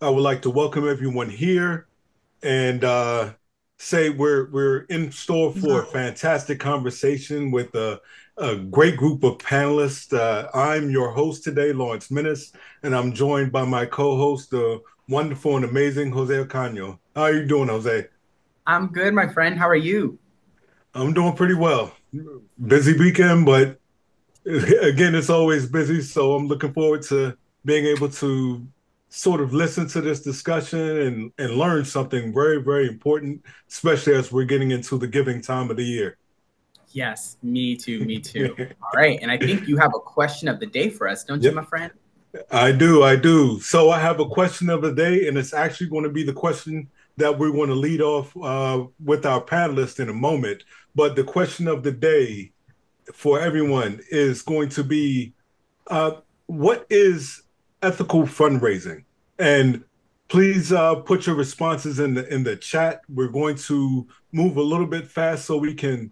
I would like to welcome everyone here and say we're in store for a fantastic conversation with a great group of panelists. I'm your host today, Lawrence Minnis, and I'm joined by my co-host, the wonderful and amazing Jose Ocaño. How are you doing, Jose? I'm good, my friend. How are you? I'm doing pretty well. Busy weekend, but again, it's always busy. So I'm looking forward to being able to sort of listen to this discussion and learn something very, very important, especially as we're getting into the giving time of the year. Yes, me too, me too. All right. And I think you have a question of the day for us, don't you, Yep, my friend? I do. I do. So I have a question of the day, and it's actually going to be the question that we're going to lead off with our panelists in a moment. But the question of the day for everyone is going to be uh, what is ethical fundraising? And please put your responses in the chat. We're going to move a little bit fast so we can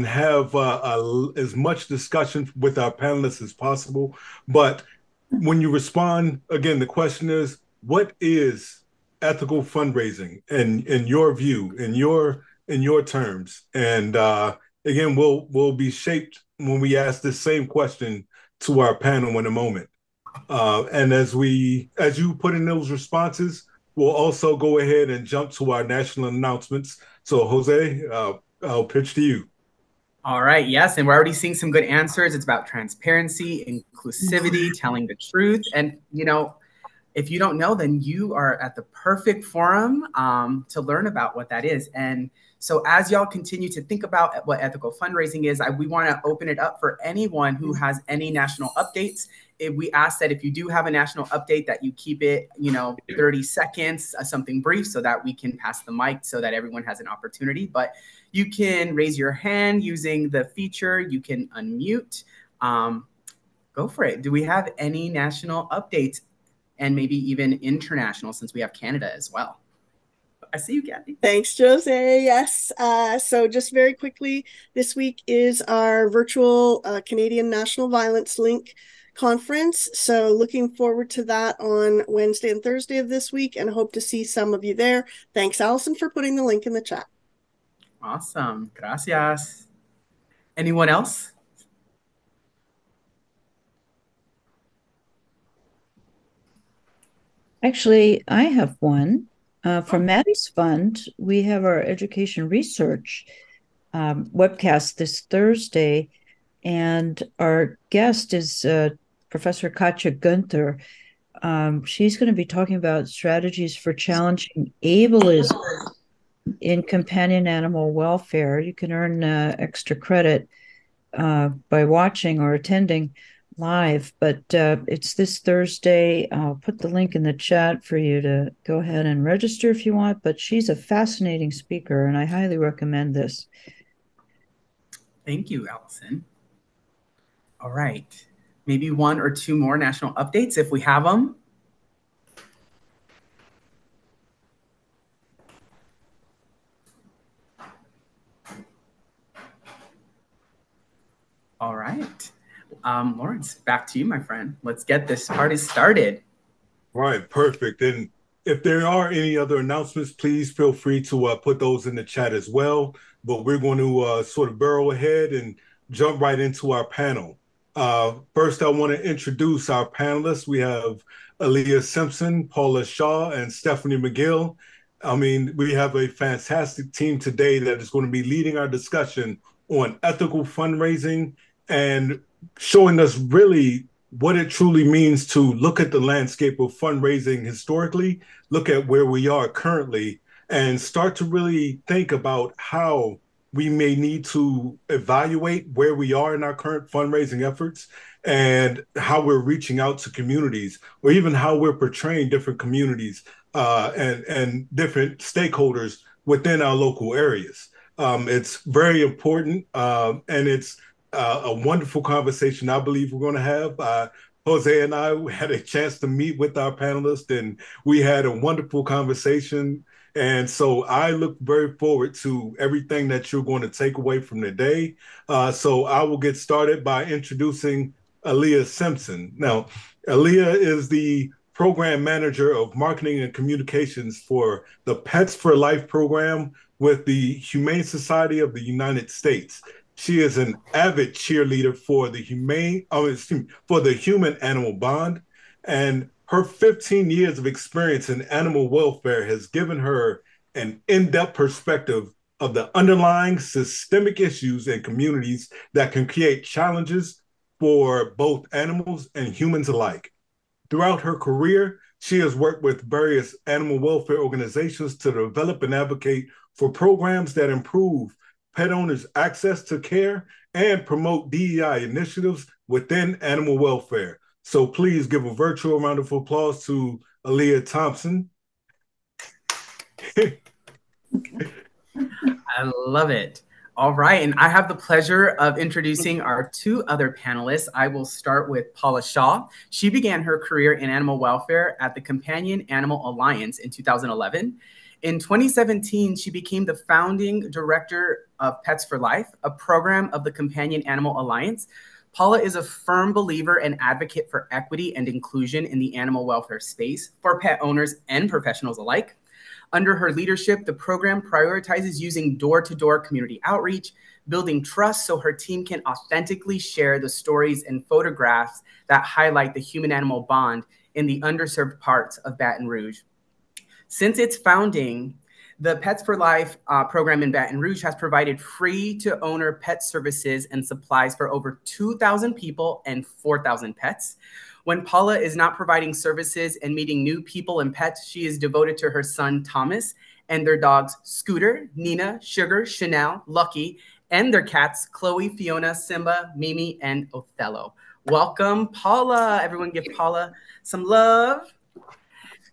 have as much discussion with our panelists as possible. But when you respond, again, the question is, what is ethical fundraising in your view, in your terms? And again, we'll be shaped when we ask the same question to our panel in a moment. And as you put in those responses, we'll also go ahead and jump to our national announcements. So, Jose, I'll pitch to you. All right. Yes. And we're already seeing some good answers. It's about transparency, inclusivity, telling the truth. And, if you don't know, then you are at the perfect forum to learn about what that is. And so, as y'all continue to think about what ethical fundraising is, we want to open it up for anyone who has any national updates. We ask that if you do have a national update, that you keep it, 30 seconds, something brief, so that we can pass the mic so that everyone has an opportunity. But you can raise your hand using the feature. You can unmute. Go for it. Do we have any national updates? And maybe even international, since we have Canada as well. I see you, Kathy. Thanks, Jose. Yes. So, just very quickly, this week is our virtual Canadian National Violence Link conference. So, looking forward to that on Wednesday and Thursday of this week and hope to see some of you there. Thanks, Allison, for putting the link in the chat. Awesome. Gracias. Anyone else? Actually, I have one. For Maddie's Fund, we have our education research webcast this Thursday, and our guest is Professor Katja Gunther. She's going to be talking about strategies for challenging ableism in companion animal welfare. You can earn extra credit by watching or attending live, but it's this Thursday. I'll put the link in the chat for you to go ahead and register if you want. But she's a fascinating speaker, and I highly recommend this. Thank you, Allison. All right. Maybe one or two more national updates if we have them. All right. Lawrence, back to you, my friend. Let's get this party started. All right, perfect. And if there are any other announcements, please feel free to put those in the chat as well. But we're going to sort of burrow ahead and jump right into our panel. First, I want to introduce our panelists. We have Aleah Simpson, Paula Shaw, and Stephanie MacGill. I mean, we have a fantastic team today that is going to be leading our discussion on ethical fundraising and showing us really what it truly means to look at the landscape of fundraising historically, look at where we are currently, and start to really think about how we may need to evaluate where we are in our current fundraising efforts and how we're reaching out to communities, or even how we're portraying different communities and different stakeholders within our local areas. It's very important, and it's a wonderful conversation I believe we're going to have. Jose and I had a chance to meet with our panelists, and we had a wonderful conversation. And so I look very forward to everything that you're going to take away from the day. So I will get started by introducing Aleah Simpson. Now, Aleah is the Program Manager of Marketing and Communications for the Pets for Life program with the Humane Society of the United States. She is an avid cheerleader for the human animal bond, and her 15 years of experience in animal welfare has given her an in-depth perspective of the underlying systemic issues in communities that can create challenges for both animals and humans alike. Throughout her career, she has worked with various animal welfare organizations to develop and advocate for programs that improve pet owners' access to care and promote DEI initiatives within animal welfare. So please give a virtual round of applause to Aleah Simpson. I love it. All right, and I have the pleasure of introducing our two other panelists. I will start with Paula Shaw. She began her career in animal welfare at the Companion Animal Alliance in 2011. In 2017, she became the founding director of Pets for Life, a program of the Companion Animal Alliance. Paula is a firm believer and advocate for equity and inclusion in the animal welfare space for pet owners and professionals alike. Under her leadership, the program prioritizes using door-to-door community outreach, building trust so her team can authentically share the stories and photographs that highlight the human-animal bond in the underserved parts of Baton Rouge. Since its founding, the Pets for Life program in Baton Rouge has provided free-to-owner pet services and supplies for over 2,000 people and 4,000 pets. When Paula is not providing services and meeting new people and pets, she is devoted to her son, Thomas, and their dogs, Scooter, Nina, Sugar, Chanel, Lucky, and their cats, Chloe, Fiona, Simba, Mimi, and Othello. Welcome, Paula. Everyone give Paula some love.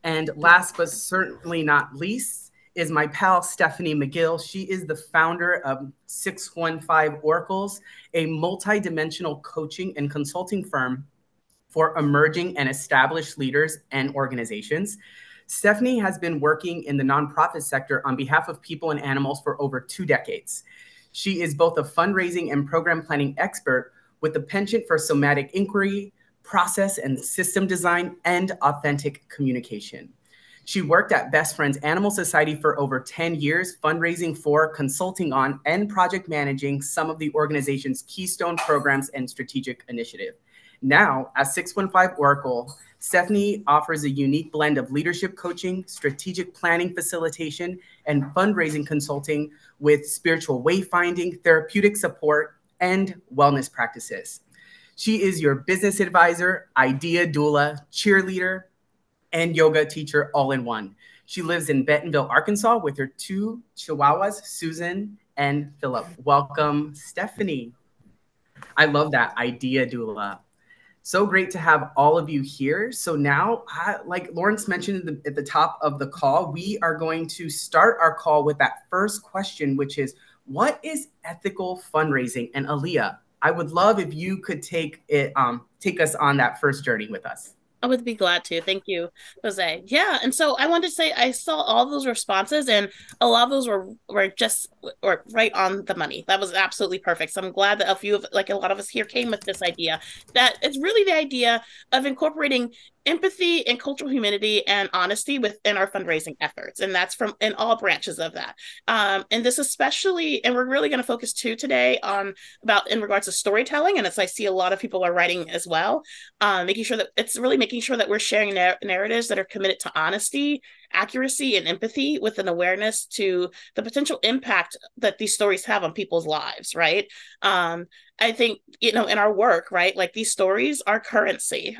And last but certainly not least is my pal, Stephanie MacGill. She is the founder of 615 Oracles, a multi-dimensional coaching and consulting firm for emerging and established leaders and organizations. Stephanie has been working in the nonprofit sector on behalf of people and animals for over 2 decades. She is both a fundraising and program planning expert with a penchant for somatic inquiry, process and system design, and authentic communication. She worked at Best Friends Animal Society for over 10 years, fundraising for, consulting on, and project managing some of the organization's keystone programs and strategic initiatives. Now, at 615 Oracle, Stephanie offers a unique blend of leadership coaching, strategic planning facilitation, and fundraising consulting with spiritual wayfinding, therapeutic support, and wellness practices. She is your business advisor, idea doula, cheerleader, and yoga teacher all in one. She lives in Bentonville, Arkansas with her 2 chihuahuas, Susan and Philip. Welcome, Stephanie. I love that, idea doula. So great to have all of you here. So now, like Lawrence mentioned at the top of the call, we are going to start our call with that first question, which is, what is ethical fundraising? And Aleah, I would love if you could take us on that first journey with us. I would be glad to. Thank you, Jose. Yeah, and so I wanted to say I saw all those responses, and a lot of those were right on the money. That was absolutely perfect. So I'm glad that a lot of us here came with this idea that it's really the idea of incorporating empathy and cultural humanity and honesty within our fundraising efforts, and that's from in all branches of that. And this especially, and we're really going to focus too today on about in regards to storytelling, and as I see a lot of people are writing as well, making sure that we're sharing narratives that are committed to honesty, accuracy, and empathy with an awareness to the potential impact that these stories have on people's lives, right? I think, in our work, right, like these stories are currency.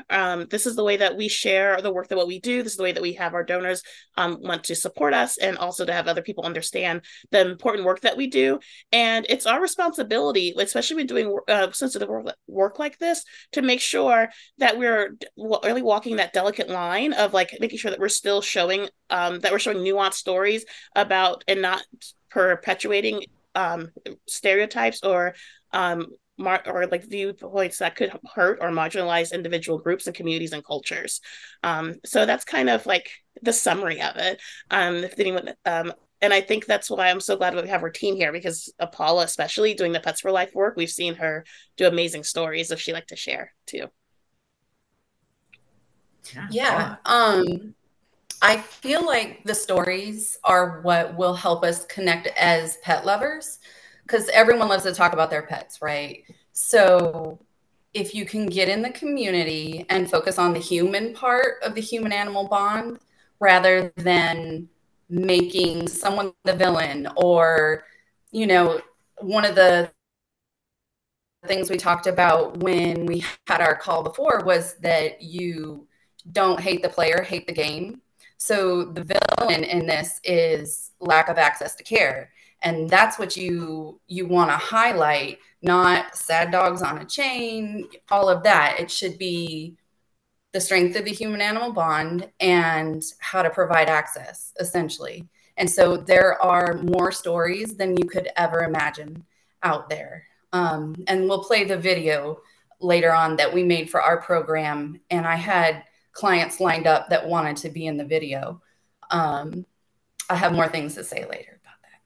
This is the way that we share the work that what we do. This is the way that we have our donors want to support us, and also to have other people understand the important work that we do. And it's our responsibility, especially when doing sensitive work like this, to make sure that we're really walking that delicate line of like making sure that we're still showing nuanced stories about, and not perpetuating stereotypes or like viewpoints that could hurt or marginalize individual groups and communities and cultures. So that's kind of like the summary of it. And I think that's why I'm so glad that we have our team here, because Paula, especially doing the Pets for Life work, we've seen her do amazing stories if she'd like to share too. Yeah. I feel like the stories are what will help us connect as pet lovers, because everyone loves to talk about their pets, right? So if you can get in the community and focus on the human part of the human animal bond rather than making someone the villain, or, one of the things we talked about when we had our call before was that you don't hate the player, hate the game. So the villain in this is lack of access to care. And that's what you want to highlight, not sad dogs on a chain, all of that. It should be the strength of the human animal bond and how to provide access, essentially. And so there are more stories than you could ever imagine out there. And we'll play the video later on that we made for our program. And I had clients lined up that wanted to be in the video. I have more things to say later about that.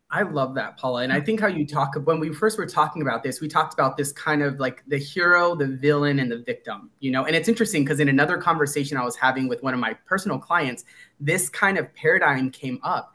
I love that, Paula. And I think how you talk, when we first were talking about this, we talked about this kind of like the hero, the villain, and the victim, and it's interesting because in another conversation I was having with one of my personal clients, this kind of paradigm came up.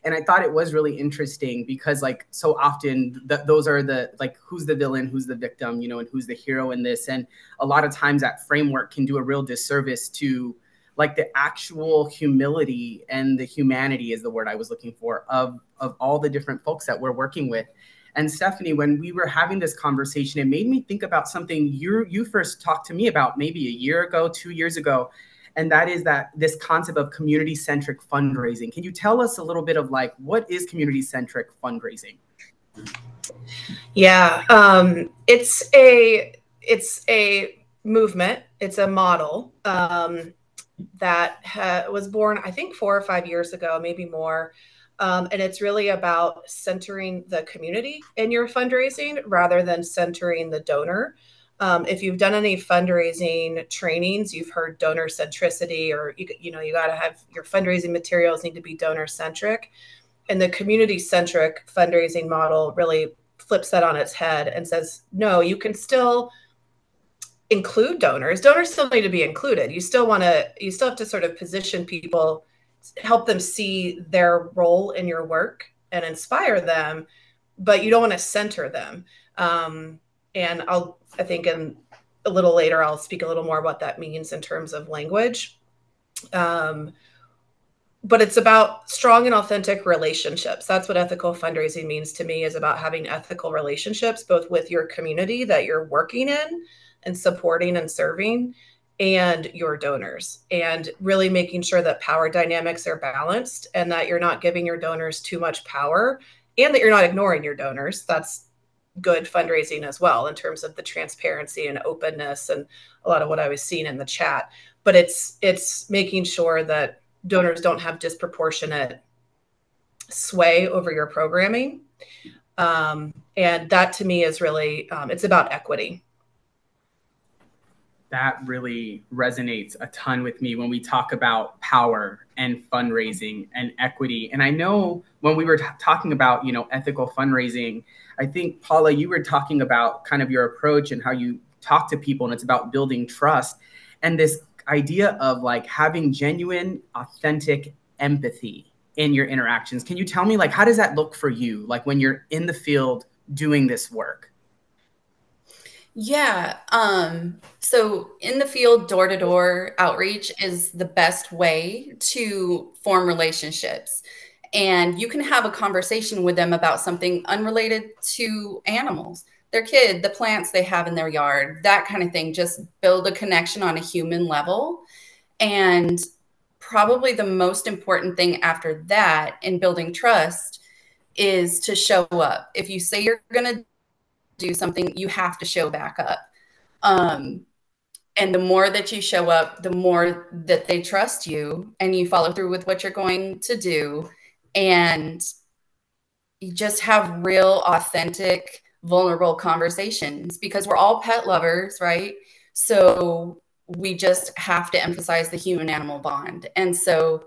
And I thought it was really interesting because like so often those are the like who's the villain, who's the victim, and who's the hero in this. And a lot of times that framework can do a real disservice to like the actual humility and the humanity is the word I was looking for of all the different folks that we're working with. And Stephanie, when we were having this conversation, it made me think about something you first talked to me about maybe a year ago, 2 years ago. And that is that this concept of community-centric fundraising. Can you tell us a little bit of like, what is community-centric fundraising? Yeah, it's a movement. It's a model that was born, I think, 4 or 5 years ago, maybe more. And it's really about centering the community in your fundraising rather than centering the donor. If you've done any fundraising trainings, you've heard donor centricity, or you got to have your fundraising materials need to be donor centric. And the community centric fundraising model really flips that on its head and says, no, you can still include donors. Donors still need to be included. You still have to sort of position people, help them see their role in your work and inspire them, but you don't want to center them. And I think in a little later, I'll speak a little more what that means in terms of language. But it's about strong and authentic relationships. That's what ethical fundraising means to me, is about having ethical relationships, both with your community that you're working in and supporting and serving, and your donors, and really making sure that power dynamics are balanced and that you're not giving your donors too much power and that you're not ignoring your donors. That's good fundraising as well in terms of the transparency and openness and a lot of what I was seeing in the chat. But it's making sure that donors don't have disproportionate sway over your programming. And that to me is really, it's about equity. That really resonates a ton with me when we talk about power and fundraising and equity. And I know when we were talking about, ethical fundraising, I think, Paula, you were talking about kind of your approach and how you talk to people, and it's about building trust and this idea of like having genuine, authentic empathy in your interactions. Can you tell me, like, how does that look for you? Like when you're in the field doing this work? Yeah. So in the field, door-to-door outreach is the best way to form relationships. And you can have a conversation with them about something unrelated to animals, their kid, the plants they have in their yard, that kind of thing. Just build a connection on a human level. And probably the most important thing after that in building trust is to show up. If you say you're going to do something, you have to show back up. And the more that you show up, the more that they trust you and you follow through with what you're going to do. And you just have real, authentic, vulnerable conversations, because we're all pet lovers, right? So we just have to emphasize the human animal bond. And so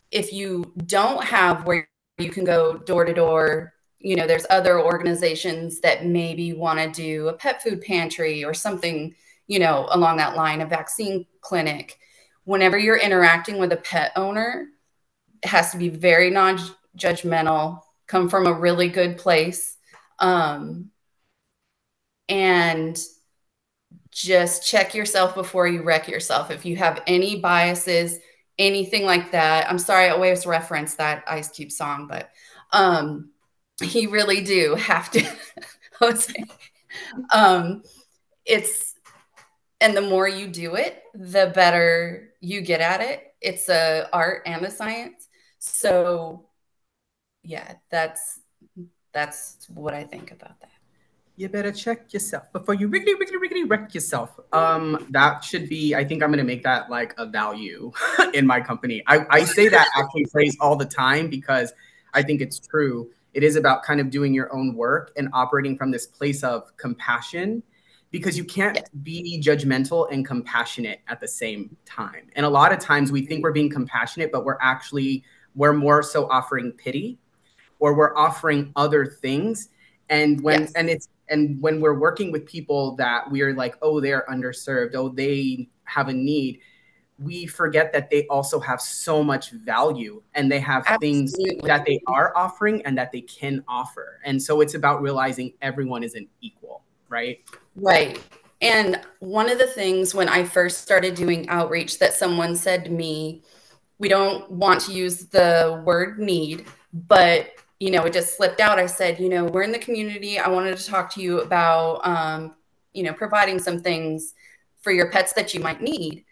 if you don't have where you can go door to door, there's other organizations that maybe want to do a pet food pantry or something, along that line, a vaccine clinic. Whenever you're interacting with a pet owner, it has to be very non-judgmental, come from a really good place, and just check yourself before you wreck yourself. If you have any biases, anything like that. I'm sorry, I always reference that Ice Cube song, but you really do have to. And the more you do it, the better you get at it. It's a art and a science. So yeah, that's what I think about that. You better check yourself before you riggedy wreck yourself. That should be, I think I'm going to make that like a value in my company. I say that actually phrase all the time because I think it's true. It is about kind of doing your own work and operating from this place of compassion, because you can't be judgmental and compassionate at the same time. And a lot of times we think we're being compassionate, but we're more so offering pity, or we're offering other things. And when when we're working with people that we're like, oh, they're underserved, oh, they have a need, we forget that they also have so much value, and they have things that they are offering and that they can offer. And so it's about realizing everyone isn't equal, right? Right. And one of the things when I first started doing outreach that someone said to me, we don't want to use the word need, but it just slipped out. I said, we're in the community. I wanted to talk to you about, providing some things for your pets that you might need.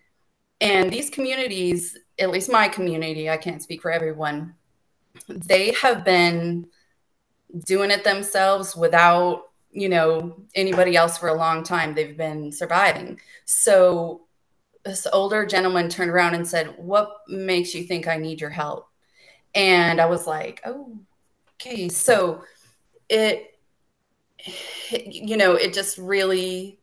And these communities, at least my community, I can't speak for everyone, they have been doing it themselves without, anybody else for a long time. They've been surviving. So this older gentleman turned around and said, what makes you think I need your help? And I was like, oh, okay. So it just really,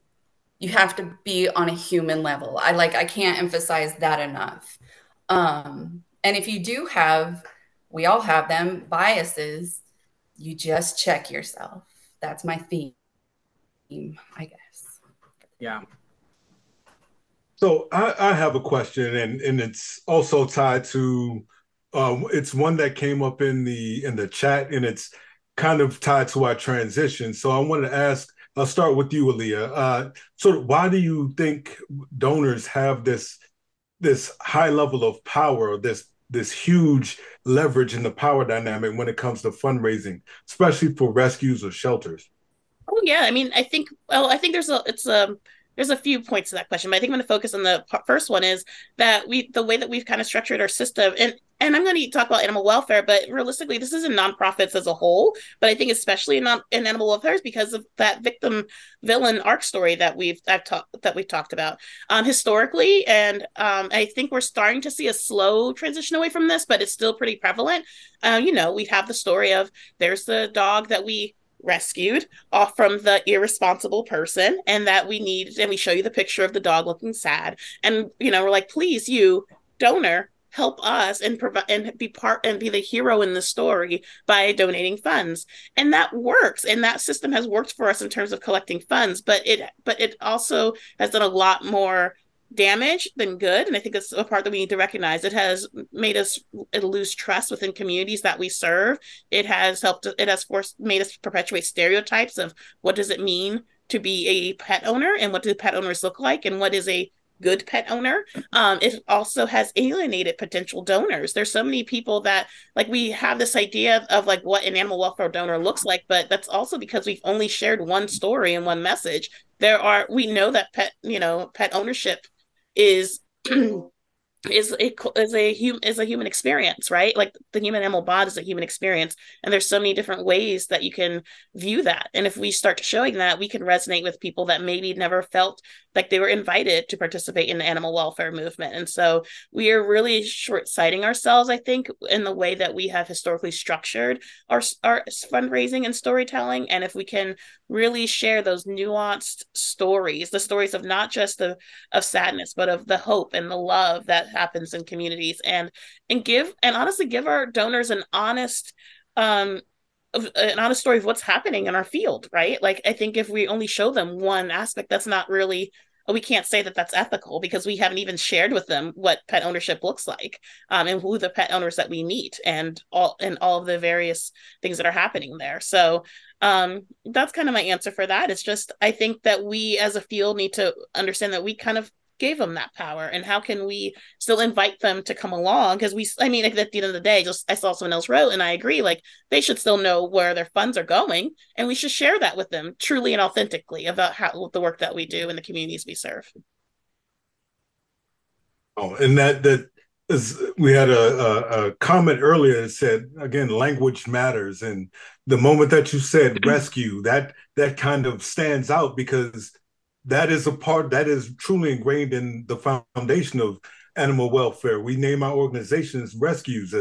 you have to be on a human level. I can't emphasize that enough. And if you do we all have them, biases, you just check yourself. That's my theme, I guess. Yeah. So I have a question, and it's also tied to it's one that came up in the chat, and it's kind of tied to our transition. So I wanted to ask, I'll start with you, Aleah. So why do you think donors have this high level of power, this huge leverage in the power dynamic when it comes to fundraising, especially for rescues or shelters? Oh yeah, I mean, I think there's a few points to that question, but I think I'm going to focus on the first one, is that the way that we've kind of structured our system, and I'm going to talk about animal welfare, but realistically, this is in nonprofits as a whole, but I think especially in animal welfare is because of that victim villain arc story that we've talked about historically, and I think we're starting to see a slow transition away from this, but it's still pretty prevalent. We have the story of, there's the dog that we rescued off from the irresponsible person, and that we show you the picture of the dog looking sad, and we're like, please, you donor, help us and provide and be the hero in the story by donating funds. And that works, and that system has worked for us in terms of collecting funds, but it also has done a lot more damage than good. And I think it's a part that we need to recognize. It has made us lose trust within communities that we serve. It has made us perpetuate stereotypes of what does it mean to be a pet owner, and what do pet owners look like, and what is a good pet owner. It also has alienated potential donors. There's so many people that, like, we have this idea of like what an animal welfare donor looks like, but that's also because we've only shared one story and one message. We know that pet ownership is a human experience, right? Like, the human animal bond is a human experience, and there's so many different ways that you can view that. And if we start showing that, we can resonate with people that maybe never felt like they were invited to participate in the animal welfare movement. And so we are really short-sighting ourselves, I think, in the way that we have historically structured our fundraising and storytelling. And if we can really share those nuanced stories, the stories of not just of sadness, but of the hope and the love that happens in communities, and honestly give our donors an honest story of what's happening in our field, right? Like, I think if we only show them one aspect, that's not really we can't say that that's ethical because we haven't even shared with them what pet ownership looks like, and who the pet owners that we meet and all of the various things that are happening there. So that's kind of my answer for that. It's just, I think that we as a field need to understand that we kind of gave them that power, and how can we still invite them to come along? Because I mean, at the end of the day, just I saw someone else wrote, and I agree, like they should still know where their funds are going, and we should share that with them truly and authentically about how the work that we do in the communities we serve. Oh, and that is, we had a comment earlier that said, again, language matters, and the moment that you said rescue, that kind of stands out, because that is a part that is truly ingrained in the foundation of animal welfare. We name our organizations rescues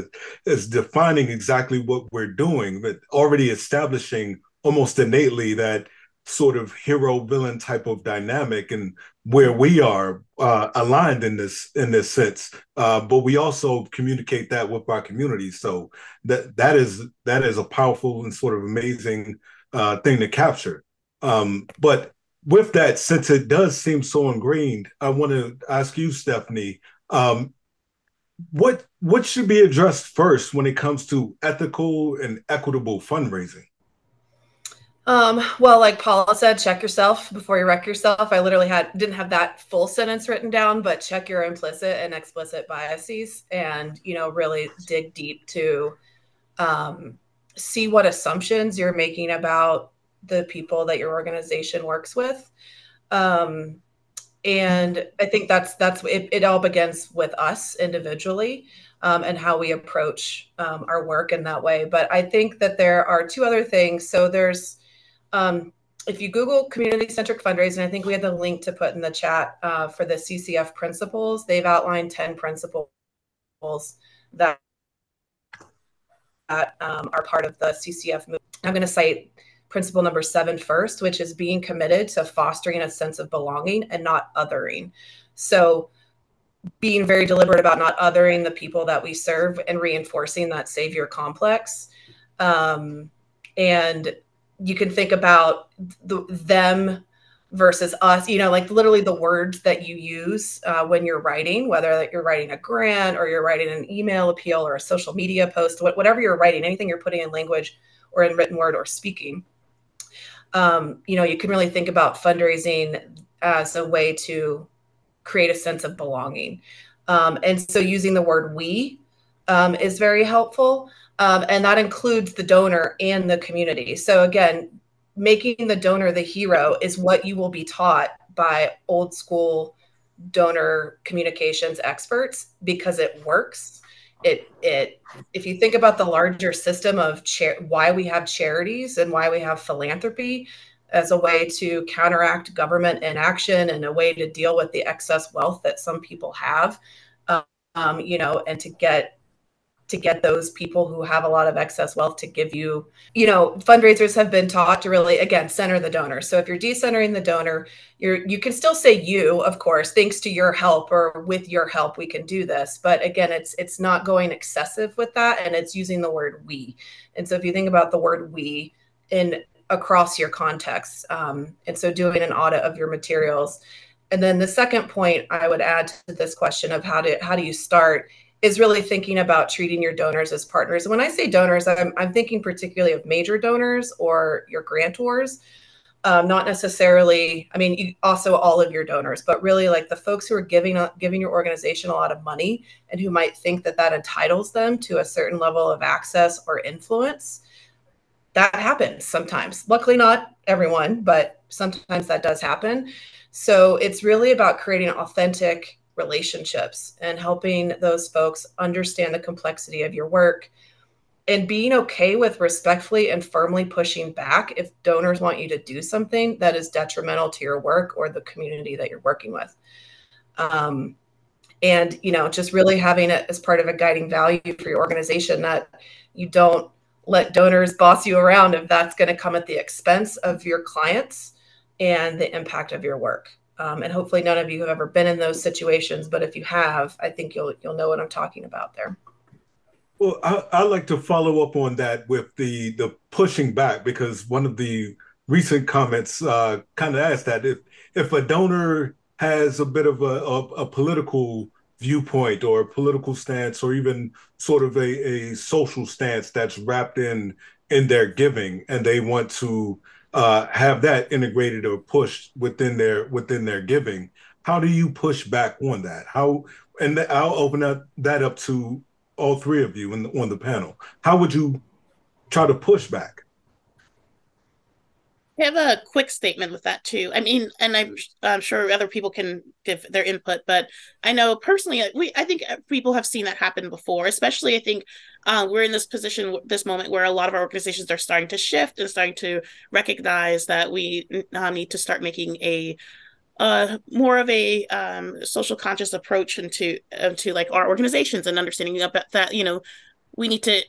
as defining exactly what we're doing, but already establishing almost innately that sort of hero villain type of dynamic, and where we are aligned in this sense. But we also communicate that with our communities. So that is a powerful and sort of amazing thing to capture. But with that, since it does seem so ingrained, I want to ask you, Stephanie, what should be addressed first when it comes to ethical and equitable fundraising? Well, like Paula said, check yourself before you wreck yourself. I literally didn't have that full sentence written down, but check your implicit and explicit biases, and really dig deep to see what assumptions you're making about the people that your organization works with. And I think that's it all begins with us individually, and how we approach our work in that way. But I think that there are two other things. So there's, if you Google community-centric fundraising, I think we had the link to put in the chat for the CCF principles. They've outlined 10 principles that are part of the CCF movement. I'm going to cite principle number 7 first, which is being committed to fostering a sense of belonging and not othering. So being very deliberate about not othering the people that we serve and reinforcing that savior complex. And you can think about them versus us, like literally the words that you use when you're writing, whether you're writing a grant or you're writing an email appeal or a social media post, whatever you're writing, anything you're putting in language or in written word or speaking. You can really think about fundraising as a way to create a sense of belonging. And so using the word we is very helpful. And that includes the donor and the community. So again, making the donor the hero is what you will be taught by old school donor communications experts, because it works. If you think about the larger system of why we have charities and why we have philanthropy as a way to counteract government inaction and a way to deal with the excess wealth that some people have, and to get those people who have a lot of excess wealth to give you, fundraisers have been taught to really, again, center the donor. So if you're decentering the donor, you can still say you, of course, thanks to your help, or with your help, we can do this. But again, it's not going excessive with that, and it's using the word we. And so if you think about the word we across your context, and so doing an audit of your materials. And then the second point I would add to this question of how do you start is really thinking about treating your donors as partners. And when I say donors, I'm thinking particularly of major donors or your grantors, not necessarily, also all of your donors, but really like the folks who are giving your organization a lot of money and who might think that entitles them to a certain level of access or influence. That happens sometimes. Luckily, not everyone, but sometimes that does happen. So it's really about creating authentic relationships and helping those folks understand the complexity of your work, and being okay with respectfully and firmly pushing back if donors want you to do something that is detrimental to your work or the community that you're working with. And just really having it as part of a guiding value for your organization, that you don't let donors boss you around if that's going to come at the expense of your clients and the impact of your work. And hopefully none of you have ever been in those situations, but if you have, I think you'll know what I'm talking about there. Well, I'd like to follow up on that with the pushing back, because one of the recent comments kind of asked that if a donor has a bit of a political viewpoint or a political stance or even sort of a social stance that's wrapped in their giving, and they want to have that integrated or pushed within their giving. How do you push back on that? How, and I'll open that up to all three of you on the panel. How would you try to push back? I have a quick statement with that too. I mean, and I'm sure other people can give their input, but I know personally, I think people have seen that happen before. Especially, I think we're in this position, this moment where a lot of our organizations are starting to shift and starting to recognize that we need to start making a more of a social conscious approach into like our organizations and understanding about that. We need to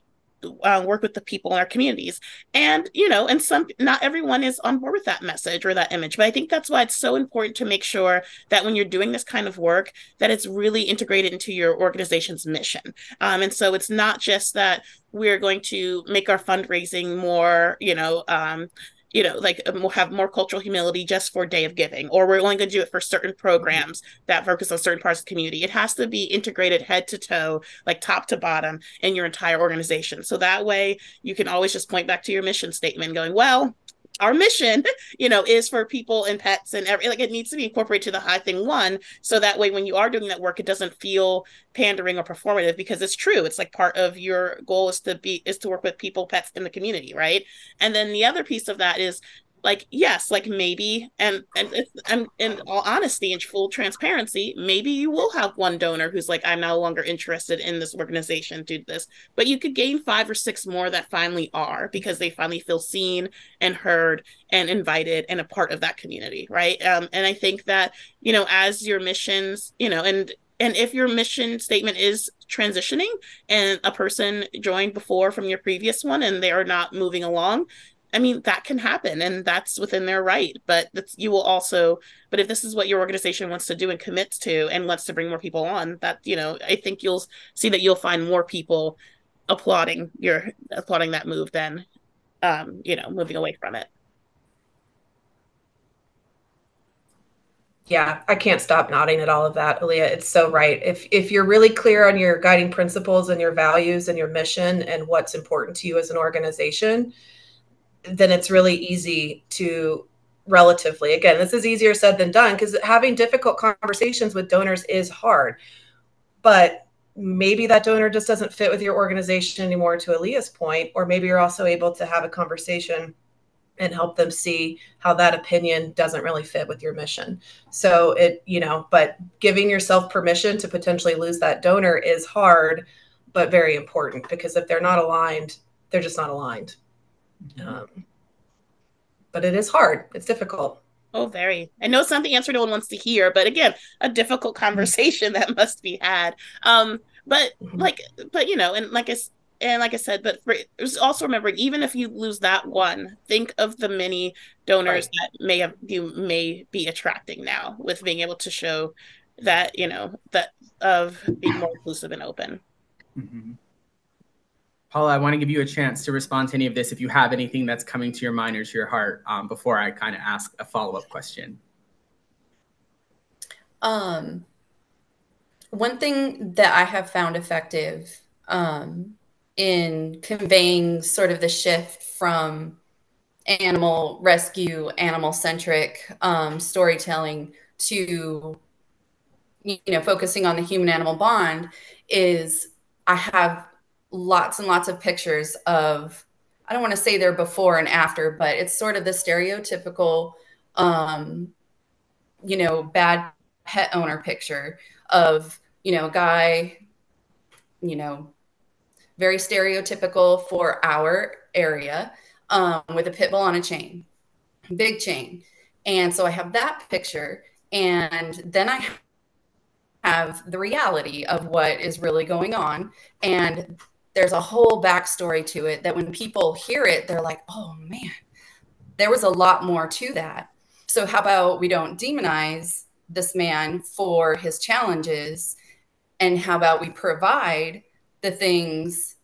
work with the people in our communities, and and not everyone is on board with that message or that image, but I think that's why it's so important to make sure that when you're doing this kind of work, that it's really integrated into your organization's mission. And so it's not just that we're going to make our fundraising more like we'll have more cultural humility just for Day of Giving, or we're only going to do it for certain programs that focus on certain parts of the community. It has to be integrated head to toe, like top to bottom in your entire organization. So that way you can always just point back to your mission statement going, well, our mission, is for people and pets and like it needs to be incorporated to the high thing one. So that way, when you are doing that work, it doesn't feel pandering or performative, because it's true. It's like part of your goal is to work with people, pets in the community. Right. And then the other piece of that is like, yes, like maybe, and in all honesty and full transparency, maybe you will have one donor who's like, I'm no longer interested in this organization, do this, but you could gain 5 or 6 more that finally are, because they finally feel seen and heard and invited and a part of that community. Right. And I think that, as your missions, and if your mission statement is transitioning and a person joined before from your previous one and they are not moving along, I mean, that can happen and that's within their right. But but if this is what your organization wants to do and commits to and wants to bring more people on, that, I think you'll see that you'll find more people applauding that move than, moving away from it. Yeah, I can't stop nodding at all of that, Aleah. It's so right. If you're really clear on your guiding principles and your values and your mission and what's important to you as an organization, then it's really easy to relatively, again, this is easier said than done, because having difficult conversations with donors is hard. But maybe that donor just doesn't fit with your organization anymore, to Aleah's point, or maybe you're also able to have a conversation and help them see how that opinion doesn't really fit with your mission. So but giving yourself permission to potentially lose that donor is hard, but very important, because if they're not aligned, they're just not aligned. But it is hard. It's difficult. Oh, very. I know it's not the answer no one wants to hear, but again, a difficult conversation that must be had. And like I said, but also remembering, even if you lose that one, think of the many donors that you may be attracting now, with being able to show that, that of being more inclusive and open. Mm-hmm. Paula, I want to give you a chance to respond to any of this if you have anything that's coming to your mind or to your heart before I kind of ask a follow-up question. One thing that I have found effective in conveying sort of the shift from animal rescue, animal-centric storytelling to, focusing on the human-animal bond is I have lots and lots of pictures of, I don't want to say they're before and after, but it's sort of the stereotypical, bad pet owner picture of, guy, very stereotypical for our area, with a pit bull on a chain, big chain. And so I have that picture, and then I have the reality of what is really going on. And there's a whole backstory to it that when people hear it, they're like, oh man, there was a lot more to that. So how about we don't demonize this man for his challenges, and how about we provide the things,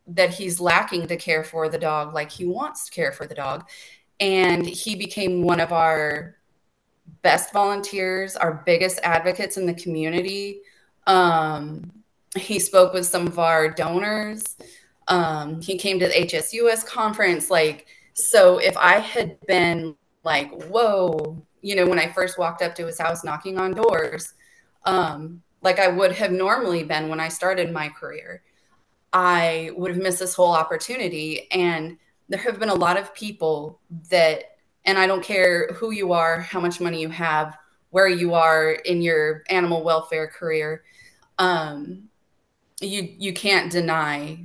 that he's lacking to care for the dog like he wants to care for the dog. And he became one of our best volunteers, our biggest advocates in the community. He spoke with some of our donors. He came to the HSUS conference. Like, so if I had been like, whoa, you know, when I first walked up to his house knocking on doors, like I would have normally been when I started my career, I would have missed this whole opportunity. And there have been a lot of people that, and I don't care who you are, how much money you have, where you are in your animal welfare career, you can't deny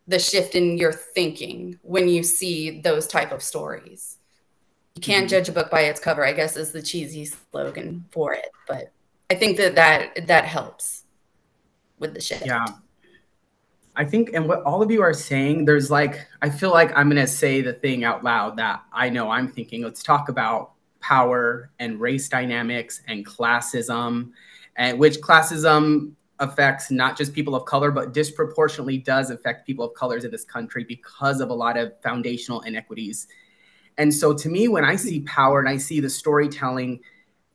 the shift in your thinking when you see those type of stories. You can't judge a book by its cover, I guess, is the cheesy slogan for it. But I think that helps with the shift. Yeah. I think, and what all of you are saying, there's like, I feel like I'm going to say the thing out loud that I know I'm thinking. Let's talk about power and race dynamics and classism, and which classism affects not just people of color, but disproportionately does affect people of colors in this country because of a lot of foundational inequities. And so to me, when I see power and I see the storytelling,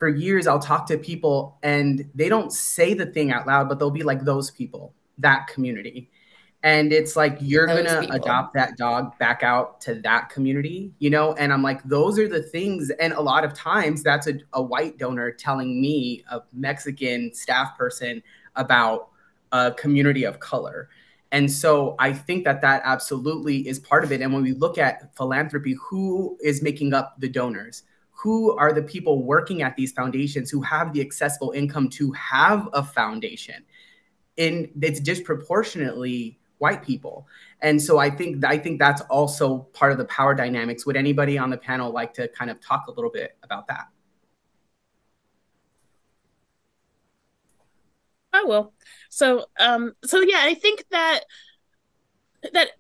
for years, I'll talk to people and they don't say the thing out loud, but they'll be like, those people, that community. And it's like, you're going to adopt that dog back out to that community, you know? And I'm like, those are the things. And a lot of times that's a white donor telling me, a Mexican staff person, about a community of color. And so I think that that absolutely is part of it. And when we look at philanthropy, who is making up the donors? Who are the people working at these foundations who have the accessible income to have a foundation? And it's disproportionately white people. And so I think that's also part of the power dynamics. Would anybody on the panel like to kind of talk a little bit about that? I will. So yeah, I think that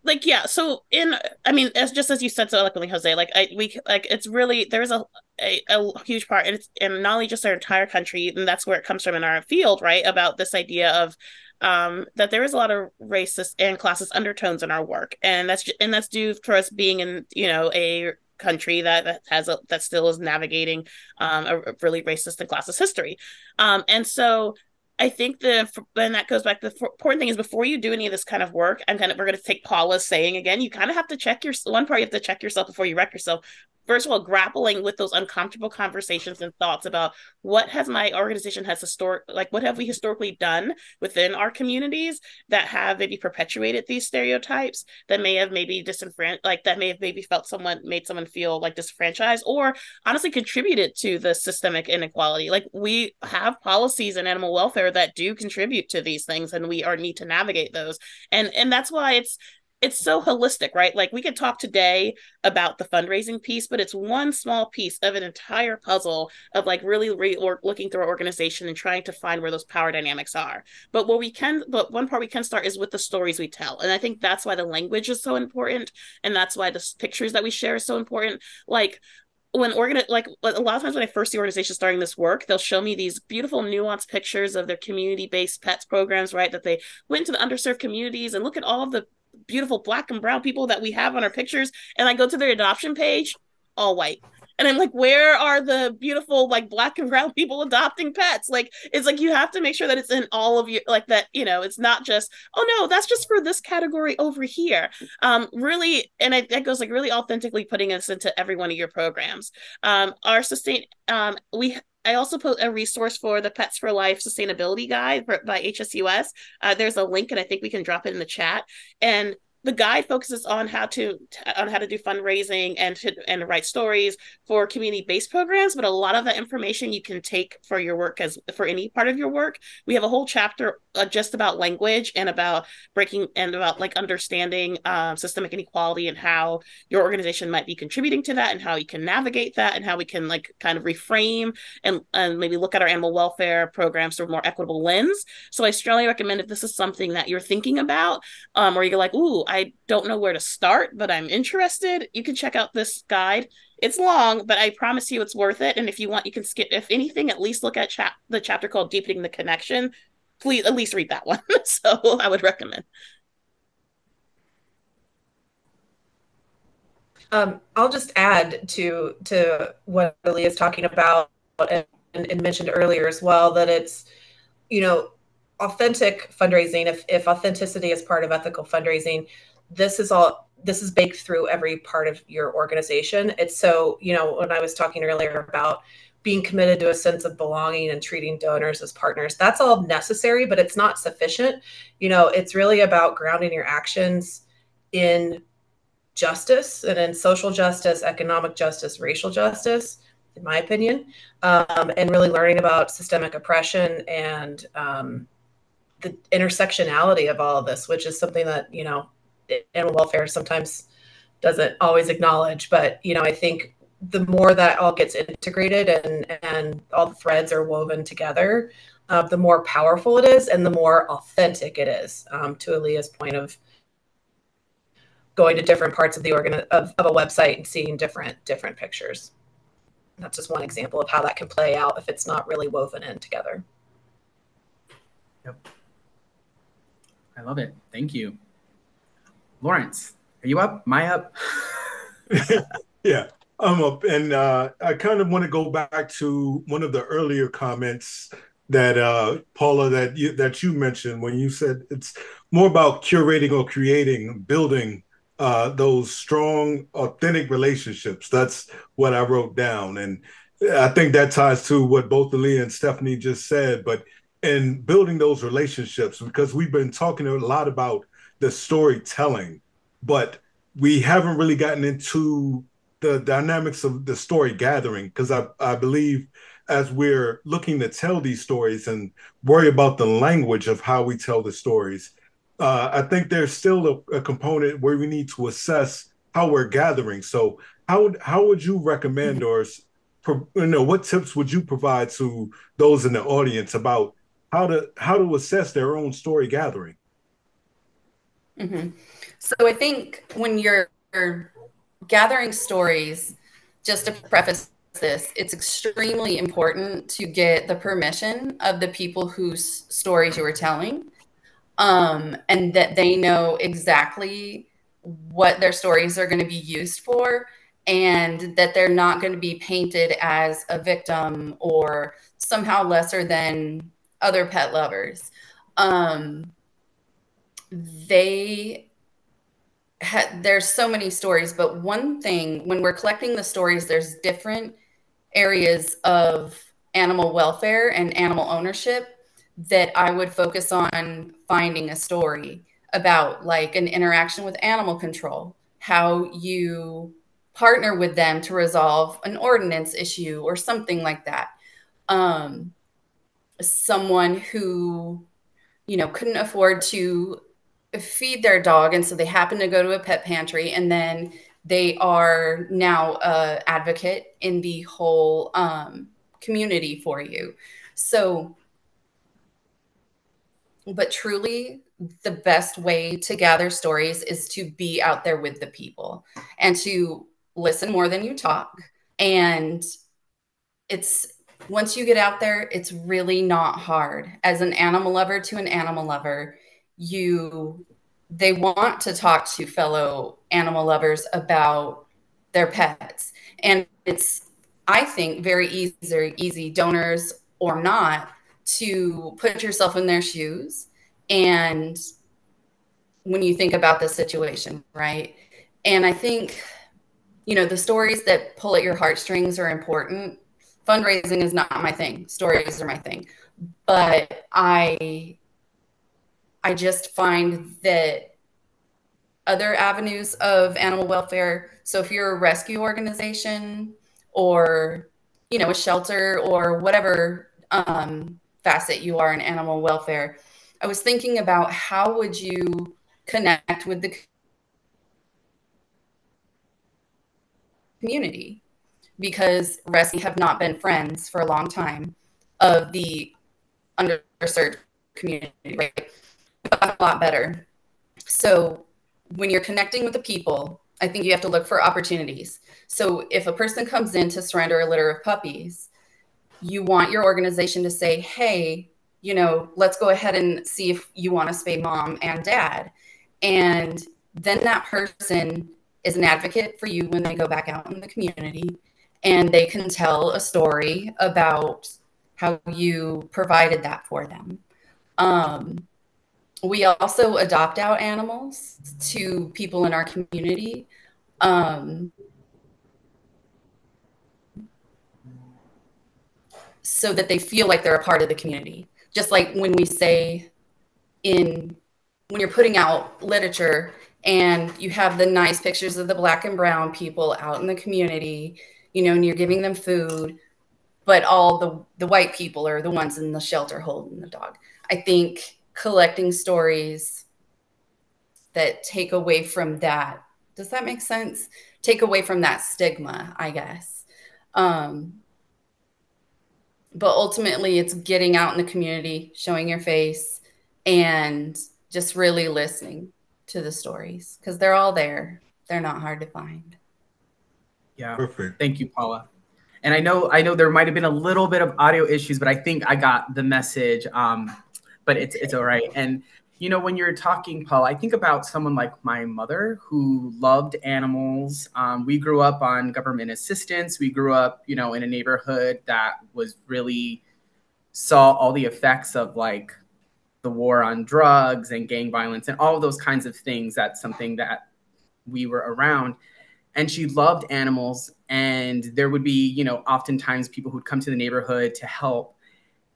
like, yeah, so I mean, as just as you said so eloquently, Jose, like it's really, there's a huge part, and it's, and not only just our entire country, and that's where it comes from in our field, right, about this idea of that there is a lot of racist and classist undertones in our work, and that's due for us being in, you know, a country that still is navigating a really racist and classist history, and so I think and that goes back to the important thing is, before you do any of this kind of work, we're going to take Paula's saying again, you kind of have to check one part, you have to check yourself before you wreck yourself. First of all, grappling with those uncomfortable conversations and thoughts about what has my organization what have we historically done within our communities that have maybe perpetuated these stereotypes, that may have maybe that may have maybe made someone feel like disenfranchised, or honestly contributed to the systemic inequality. Like, we have policies in animal welfare that do contribute to these things, and we need to navigate those. And that's why it's so holistic, right? Like, we could talk today about the fundraising piece, but it's one small piece of an entire puzzle of like really looking through our organization and trying to find where those power dynamics are. But one part we can start is with the stories we tell. And I think that's why the language is so important. And that's why the pictures that we share is so important. Like, like a lot of times when I first see organizations starting this work, they'll show me these beautiful nuanced pictures of their community-based pets programs, right? That they went to the underserved communities, and look at all of the beautiful Black and brown people that we have on our pictures. And I go to their adoption page, all white. And I'm like, where are the beautiful, like, Black and brown people adopting pets? Like, it's like, you have to make sure that it's in all of you, like that, you know, it's not just, oh no, that's just for this category over here. Really, and that goes like really authentically putting us into every one of your programs. I also put a resource for the Pets for Life Sustainability Guide by HSUS. There's a link, and I think we can drop it in the chat. And the guide focuses on how to do fundraising and write stories for community-based programs, but a lot of that information you can take for your work, as for any part of your work. We have a whole chapter just about language and about like understanding systemic inequality, and how your organization might be contributing to that, and how you can navigate that, and how we can like kind of reframe and maybe look at our animal welfare programs through a more equitable lens. So I strongly recommend, if this is something that you're thinking about, or you're like, ooh, I don't know where to start, but I'm interested, you can check out this guide. It's long, but I promise you it's worth it. And if you want, you can skip, if anything, at least look at the chapter called Deepening the Connection. Please at least read that one. So I would recommend. I'll just add to what Aleah is talking about and mentioned earlier as well, that it's, authentic fundraising. If authenticity is part of ethical fundraising, this is baked through every part of your organization. It's so, when I was talking earlier about being committed to a sense of belonging and treating donors as partners, that's all necessary, but it's not sufficient. It's really about grounding your actions in justice and in social justice, economic justice, racial justice, in my opinion, and really learning about systemic oppression and the intersectionality of all of this, which is something that, animal welfare sometimes doesn't always acknowledge. But, I think the more that all gets integrated and all the threads are woven together, the more powerful it is and the more authentic it is, to Aleah's point of going to different parts of the of a website and seeing different pictures. That's just one example of how that can play out if it's not really woven in together. Yep. I love it. Thank you. Lawrence, are you up? Am I up? Yeah, I'm up. And I kind of want to go back to one of the earlier comments that Paula, that you mentioned when you said it's more about curating or creating, building those strong, authentic relationships. That's what I wrote down. And I think that ties to what both Aleah and Stephanie just said, but in building those relationships, because we've been talking a lot about the storytelling, but we haven't really gotten into the dynamics of the story gathering, because I believe as we're looking to tell these stories and worry about the language of how we tell the stories, I think there's still a component where we need to assess how we're gathering. So how would you recommend, or what tips would you provide to those in the audience about how to assess their own story gathering? Mm-hmm. So I think when you're gathering stories, just to preface this, it's extremely important to get the permission of the people whose stories you are telling, and that they know exactly what their stories are going to be used for, and that they're not going to be painted as a victim or somehow lesser than other pet lovers. There's so many stories, but one thing, when we're collecting the stories, there's different areas of animal welfare and animal ownership that I would focus on finding a story about, like an interaction with animal control, how you partner with them to resolve an ordinance issue or something like that. Someone who, couldn't afford to feed their dog, and so they happen to go to a pet pantry, and then they are now an advocate in the whole community for you. So, but truly, the best way to gather stories is to be out there with the people and to listen more than you talk. And once you get out there, it's really not hard. As an animal lover to an animal lover, they want to talk to fellow animal lovers about their pets. And it's, I think, very easy, donors or not, to put yourself in their shoes. And when you think about the situation, right? And I think, the stories that pull at your heartstrings are important. Fundraising is not my thing. Stories are my thing. But I just find that other avenues of animal welfare, so if you're a rescue organization or, a shelter or whatever facet you are in animal welfare, I was thinking about how would you connect with the community, because rescue have not been friends for a long time of the underserved community, right? A lot better. So when you're connecting with the people, I think you have to look for opportunities. So if a person comes in to surrender a litter of puppies, you want your organization to say, hey, let's go ahead and see if you want to spay mom and dad. And then that person is an advocate for you when they go back out in the community, and they can tell a story about how you provided that for them. We also adopt out animals to people in our community. So that they feel like they're a part of the community. Just like when we say when you're putting out literature and you have the nice pictures of the Black and brown people out in the community, you know, and you're giving them food, but all the white people are the ones in the shelter holding the dog. I think collecting stories that take away from that, does that make sense? Take away from that stigma, I guess. But ultimately, it's getting out in the community, showing your face, and just really listening to the stories, because they're all there. They're not hard to find. Yeah. Perfect. Thank you, Paula. And I know there might have been a little bit of audio issues, but I think I got the message. But it's all right. And you know, when you're talking, Paula, I think about someone like my mother who loved animals. We grew up on government assistance. We grew up, you know, in a neighborhood that was really saw all the effects of like the war on drugs and gang violence and all of those kinds of things. That's something that we were around. And she loved animals. And there would be, you know, oftentimes people who'd come to the neighborhood to help.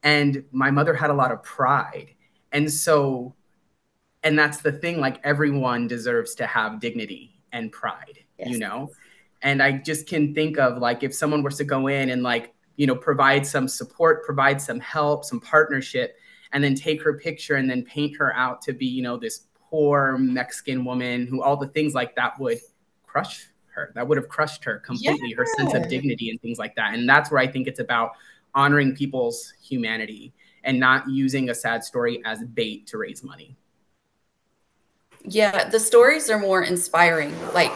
And my mother had a lot of pride. And so, and that's the thing, like everyone deserves to have dignity and pride, yes. You know? And I just can think of like, if someone was to go in and like, you know, provide some support, provide some help, some partnership, and then take her picture and then paint her out to be, you know, this poor Mexican woman who all the things like that would crush her. That would have crushed her completely, her sense of dignity and things like that. And that's where I think it's about honoring people's humanity and not using a sad story as bait to raise money. Yeah, the stories are more inspiring. Like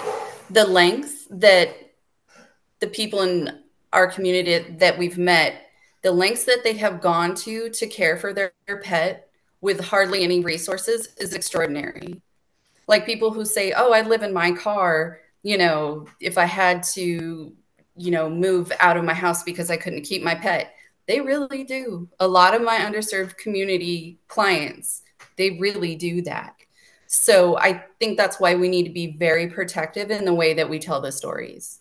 the lengths that the people in our community that we've met, the lengths that they have gone to care for their pet with hardly any resources is extraordinary. Like people who say, oh, I live in my car, you know, if I had to, you know, move out of my house because I couldn't keep my pet. They really do. A lot of my underserved community clients, they really do that. So I think that's why we need to be very protective in the way that we tell the stories.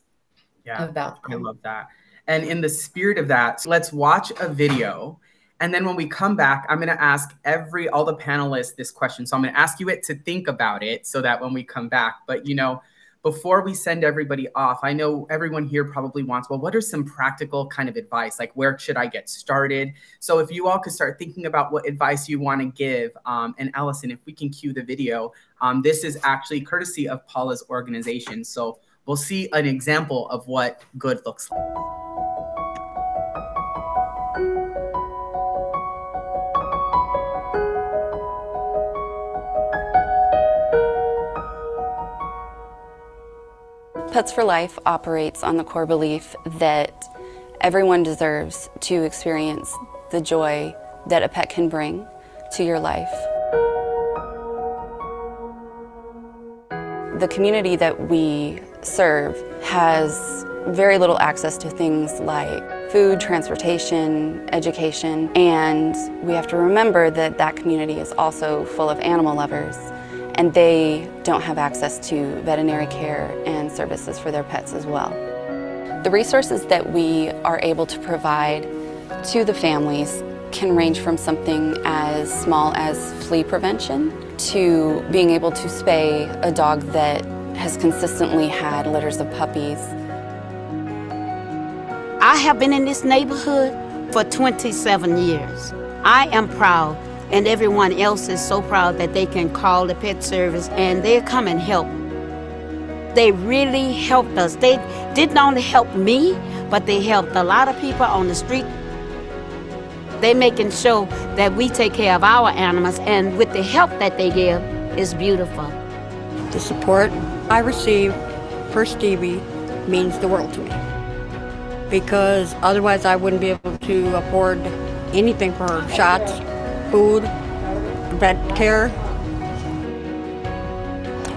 Yeah, about them. I love that. And in the spirit of that, let's watch a video. And then when we come back, I'm going to ask all the panelists this question. So I'm going to ask you to think about it so that when we come back, but you know, before we send everybody off, I know everyone here probably wants, well, what are some practical kind of advice? Like, where should I get started? So if you all could start thinking about what advice you want to give, and Allison, if we can cue the video, this is actually courtesy of Paula's organization. So we'll see an example of what good looks like. Pets for Life operates on the core belief that everyone deserves to experience the joy that a pet can bring to your life. The community that we serve has very little access to things like food, transportation, education, and we have to remember that that community is also full of animal lovers, and they don't have access to veterinary care and services for their pets as well. The resources that we are able to provide to the families can range from something as small as flea prevention to being able to spay a dog that has consistently had litters of puppies. I have been in this neighborhood for 27 years. I am proud, and everyone else is so proud that they can call the pet service and they come and help. They really helped us. They didn't only help me, but they helped a lot of people on the street. They making sure that we take care of our animals, and with the help that they give, it's beautiful. The support I receive for Stevie means the world to me, because otherwise I wouldn't be able to afford anything for her. Shots, food, vet care.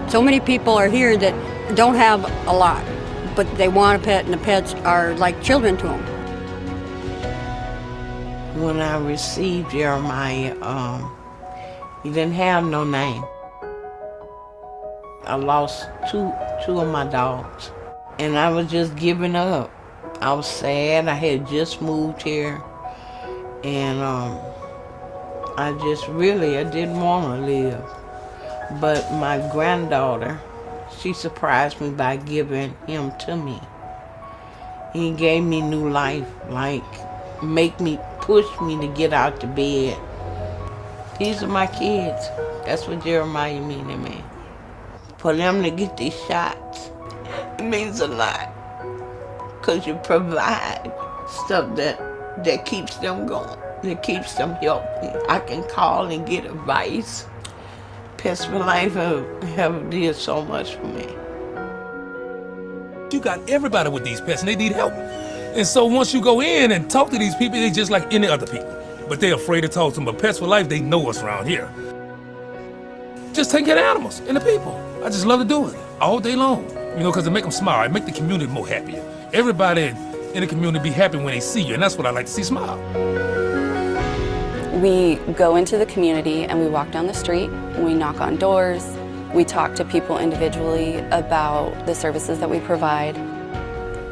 So many people are here that don't have a lot, but they want a pet, and the pets are like children to them. When I received Jeremiah, he didn't have no name. I lost two of my dogs, and I was just giving up. I was sad. I had just moved here, and I didn't want to live. But my granddaughter, she surprised me by giving him to me. He gave me new life, like push me to get out to bed. These are my kids. That's what Jeremiah mean to me. For them to get these shots, it means a lot. Because you provide stuff that keeps them going, that keeps them healthy. I can call and get advice. Pets for Life have did so much for me. You got everybody with these pets and they need help. And so once you go in and talk to these people, they just like any other people. But they're afraid to talk to them. But Pets for Life, they know us around here. Just take care of animals and the people. I just love to do it all day long. You know, because it make them smile. It make the community more happier. Everybody in the community be happy when they see you, and that's what I like to see, smile. We go into the community and we walk down the street, we knock on doors, we talk to people individually about the services that we provide.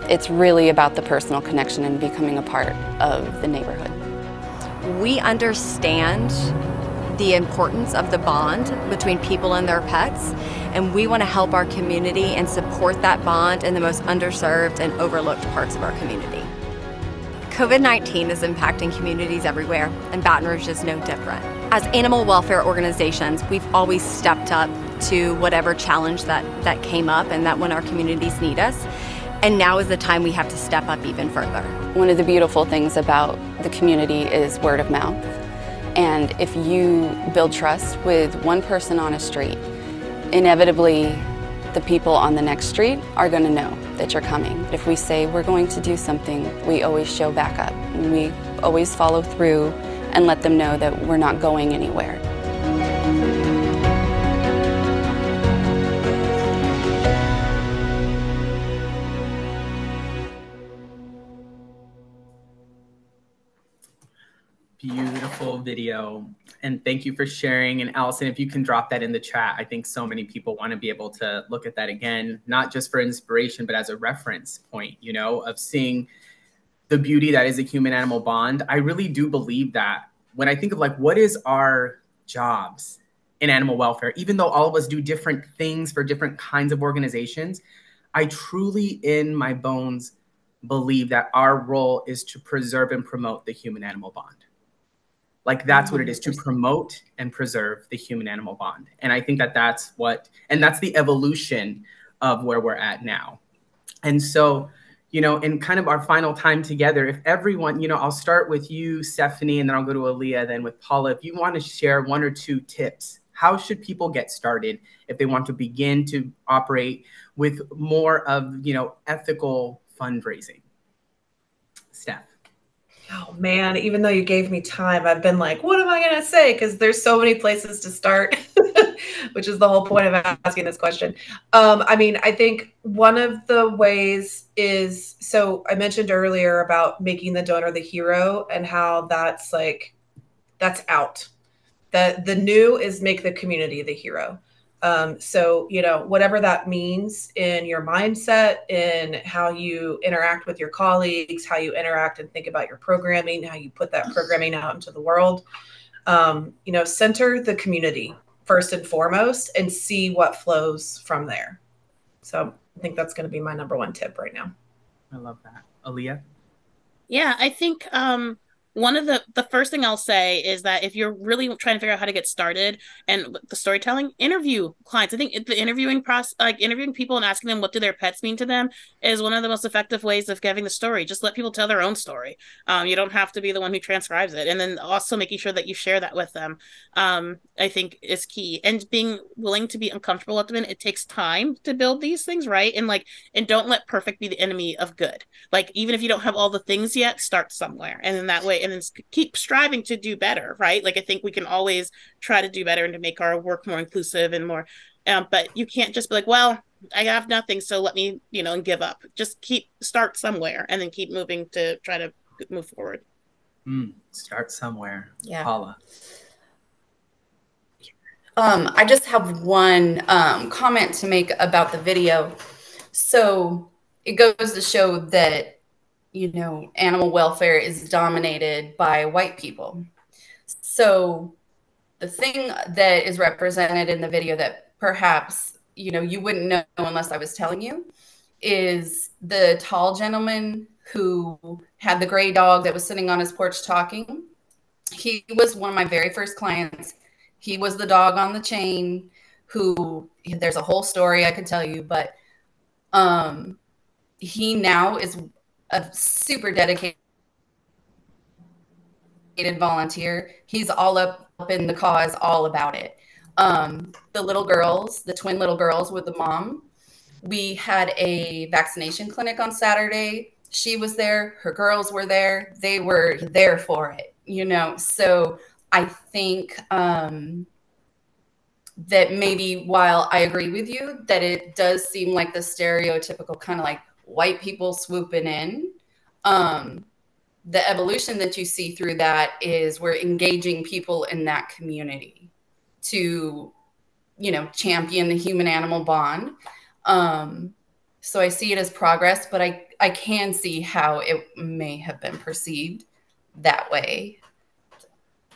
It's really about the personal connection and becoming a part of the neighborhood. We understand the importance of the bond between people and their pets, and we want to help our community and support that bond in the most underserved and overlooked parts of our community. COVID-19 is impacting communities everywhere, and Baton Rouge is no different. As animal welfare organizations, we've always stepped up to whatever challenge that came up and that when our communities need us. And now is the time we have to step up even further. One of the beautiful things about the community is word of mouth. And if you build trust with one person on a street, inevitably the people on the next street are going to know that you're coming. If we say we're going to do something, we always show back up. We always follow through and let them know that we're not going anywhere. Beautiful video. And thank you for sharing. And Allison, if you can drop that in the chat, I think so many people want to be able to look at that again, not just for inspiration, but as a reference point, you know, of seeing the beauty that is a human animal bond. I really do believe that when I think of like, what is our jobs in animal welfare, even though all of us do different things for different kinds of organizations, I truly in my bones believe that our role is to preserve and promote the human animal bond. Like that's what it is, to promote and preserve the human animal bond. And I think that that's the evolution of where we're at now. And so, you know, in kind of our final time together, if everyone, you know, I'll start with you, Stephanie, and then I'll go to Aleah, then with Paula. If you want to share one or two tips, how should people get started if they want to begin to operate with more of, you know, ethical fundraising? Steph. Oh man, even though you gave me time, I've been like, what am I going to say? Because there's so many places to start, which is the whole point of asking this question. I mean, I think one of the ways is, so I mentioned earlier about making the donor the hero and how that's like, that's out. The new is make the community the hero. So, you know, whatever that means in your mindset, in how you interact with your colleagues, how you interact and think about your programming, how you put that programming out into the world, you know, center the community first and foremost and see what flows from there. So I think that's going to be my number one tip right now. I love that. Aleah? Yeah, I think one of the first thing I'll say is that if you're really trying to figure out how to get started and the storytelling, interview clients. I think the interviewing process, like interviewing people and asking them what do their pets mean to them, is one of the most effective ways of giving the story. Just let people tell their own story. You don't have to be the one who transcribes it. And then also making sure that you share that with them, I think is key. And being willing to be uncomfortable at the end. It takes time to build these things, right? And don't let perfect be the enemy of good. Like, even if you don't have all the things yet, start somewhere. And in that way, and then keep striving to do better, right? Like, I think we can always try to do better and to make our work more inclusive and more, but you can't just be like, well, I have nothing, so let me, and give up. Just start somewhere and then keep moving to try to move forward. Start somewhere. Yeah. Paula. I just have one comment to make about the video. So it goes to show that, animal welfare is dominated by white people. So the thing that is represented in the video that perhaps, you wouldn't know unless I was telling you is the tall gentleman who had the gray dog that was sitting on his porch talking. He was one of my very first clients. He was the dog on the chain who, there's a whole story I could tell you, but he now is a super dedicated volunteer. He's all up in the cause, all about it. The little girls, the twin little girls with the mom, we had a vaccination clinic on Saturday. She was there. Her girls were there. They were there for it, So I think that maybe while I agree with you that it does seem like the stereotypical kind of like white people swooping in, the evolution that you see through that is we're engaging people in that community to, champion the human animal bond. So I see it as progress, but I can see how it may have been perceived that way.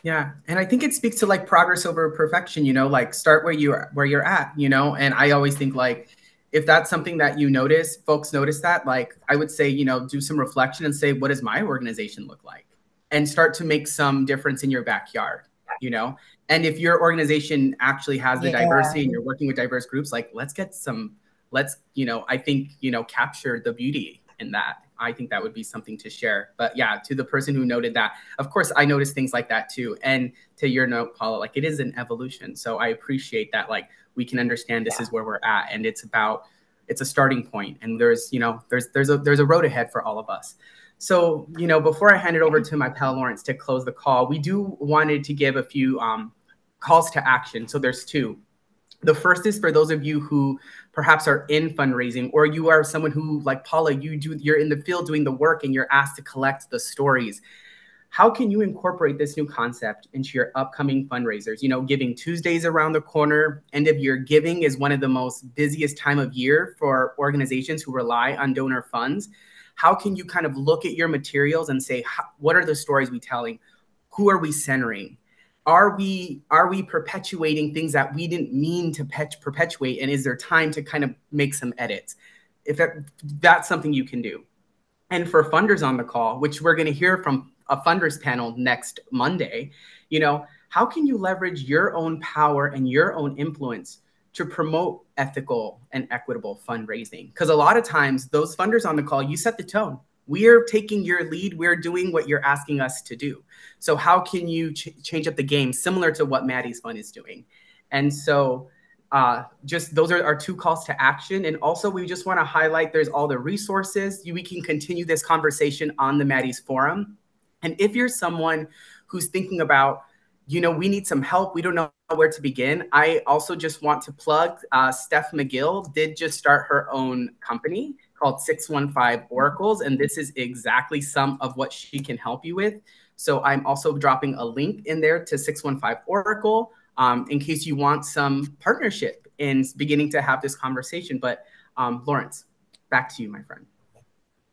Yeah. And I think it speaks to like progress over perfection, like start where you're at, and I always think like, if that's something that folks notice that, like I would say, do some reflection and say, what does my organization look like? And start to make some difference in your backyard, And if your organization actually has the diversity and you're working with diverse groups, like I think, capture the beauty in that. I think that would be something to share. But yeah, to the person who noted that, of course, I noticed things like that too. And to your note, Paula, like it is an evolution. So I appreciate that. Like we can understand this is where we're at, and it's a starting point. And there's a road ahead for all of us. So, before I hand it over to my pal Lawrence to close the call, we do wanted to give a few calls to action. So there's two. The first is for those of you who perhaps are in fundraising, or you are someone who, like Paula, you're in the field doing the work and you're asked to collect the stories. How can you incorporate this new concept into your upcoming fundraisers? Giving Tuesdays around the corner. End of year giving is one of the most busiest time of year for organizations who rely on donor funds. How can you kind of look at your materials and say, what are the stories we telling? Who are we centering? Are we perpetuating things that we didn't mean to perpetuate? And is there time to kind of make some edits? If that's something you can do. And for funders on the call, which we're going to hear from a funders panel next Monday, how can you leverage your own power and your own influence to promote ethical and equitable fundraising? Because a lot of times those funders on the call, you set the tone. We are taking your lead. We're doing what you're asking us to do. So how can you change up the game similar to what Maddie's Fund is doing? And so just those are our two calls to action. And also we just want to highlight there's all the resources. We can continue this conversation on the Maddie's Forum. And if you're someone who's thinking about, we need some help, we don't know where to begin, I also just want to plug Steph MacGill did just start her own company called 615 Oracles. And this is exactly some of what she can help you with. So I'm also dropping a link in there to 615 Oracle in case you want some partnership in beginning to have this conversation. But Lawrence, back to you, my friend.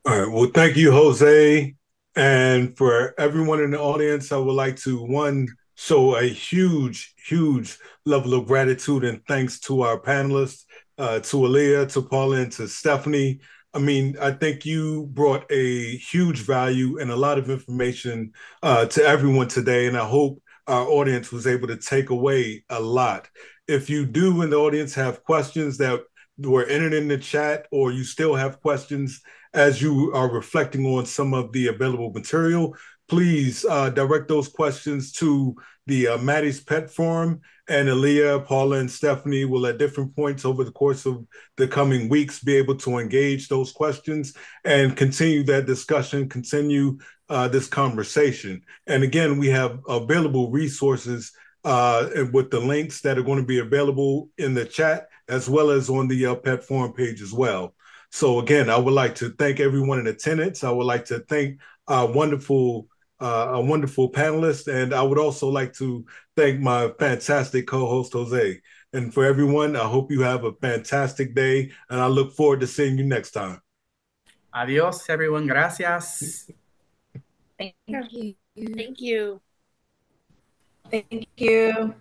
All right. Well, thank you, Jose. And for everyone in the audience, I would like to, show a huge, huge level of gratitude and thanks to our panelists, to Aleah, to Paula, and to Stephanie. I mean, I think you brought a huge value and a lot of information to everyone today, and I hope our audience was able to take away a lot. If you do in the audience have questions that were entered in the chat, or you still have questions as you are reflecting on some of the available material, please direct those questions to the Maddie's Pet Forum, and Aleah, Paula, and Stephanie will at different points over the course of the coming weeks be able to engage those questions and continue that discussion, continue this conversation. And again, we have available resources and with the links that are going to be available in the chat, as well as on the Pet Forum page as well. So again, I would like to thank everyone in attendance. I would like to thank our wonderful panelists, and I would also like to thank my fantastic co-host, Jose. And for everyone, I hope you have a fantastic day, and I look forward to seeing you next time. Adios, everyone. Gracias. Thank you. Thank you. Thank you.